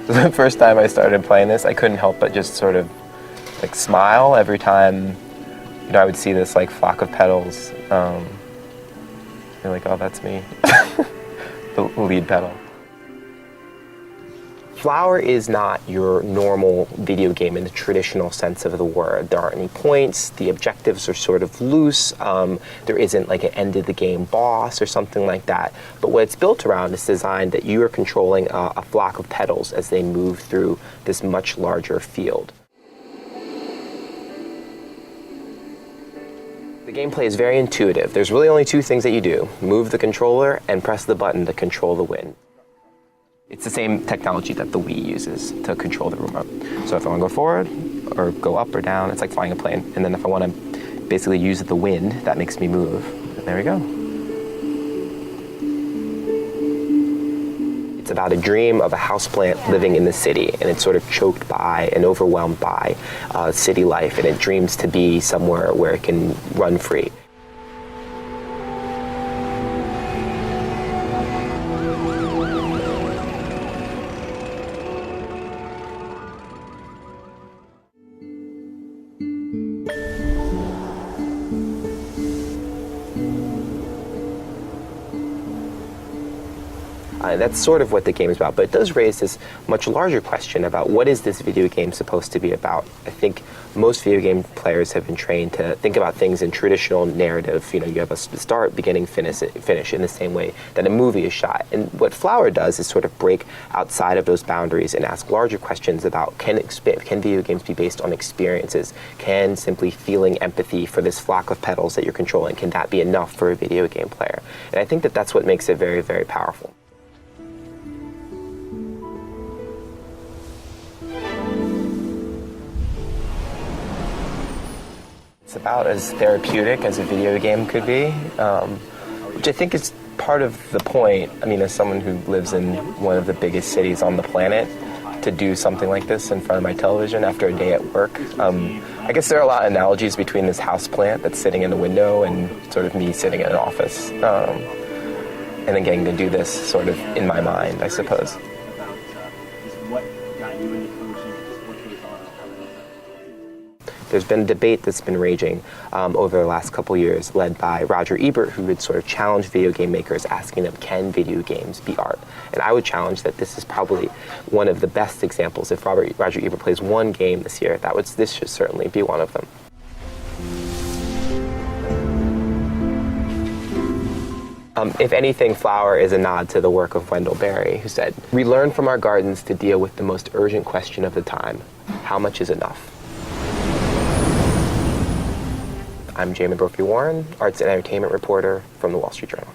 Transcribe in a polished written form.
The first time I started playing this, I couldn't help but just sort of like smile every time, you know, I would see this like flock of petals. You're like, oh, that's me, the lead petal. Flower is not your normal video game in the traditional sense of the word. There aren't any points, the objectives are sort of loose, there isn't like an end of the game boss or something like that. But what it's built around is designed that you are controlling a flock of petals as they move through this much larger field. The gameplay is very intuitive. There's really only two things that you do: move the controller and press the button to control the wind. It's the same technology that the Wii uses to control the remote. So if I want to go forward or go up or down, it's like flying a plane. And then if I want to basically use the wind, that makes me move. And there we go. It's about a dream of a houseplant living in the city, and it's sort of choked by and overwhelmed by city life, and it dreams to be somewhere where it can run free. That's sort of what the game is about, but it does raise this much larger question about what is this video game supposed to be about. I think most video game players have been trained to think about things in traditional narrative. You know, you have a start, beginning, finish in the same way that a movie is shot. And what Flower does is sort of break outside of those boundaries and ask larger questions about can video games be based on experiences? Can simply feeling empathy for this flock of petals that you're controlling, can that be enough for a video game player? And I think that that's what makes it very, very powerful. It's about as therapeutic as a video game could be, which I think is part of the point. I mean, as someone who lives in one of the biggest cities on the planet, to do something like this in front of my television after a day at work, I guess there are a lot of analogies between this houseplant that's sitting in the window and sort of me sitting in an office, and then getting to do this sort of in my mind, I suppose. There's been a debate that's been raging over the last couple years, led by Roger Ebert, who would sort of challenge video game makers, asking them, can video games be art? And I would challenge that this is probably one of the best examples. If Roger Ebert plays one game this year, this should certainly be one of them. If anything, Flower is a nod to the work of Wendell Berry, who said, "We learn from our gardens to deal with the most urgent question of the time: how much is enough?" I'm Jamin Brophy-Warren, arts and entertainment reporter from the Wall Street Journal.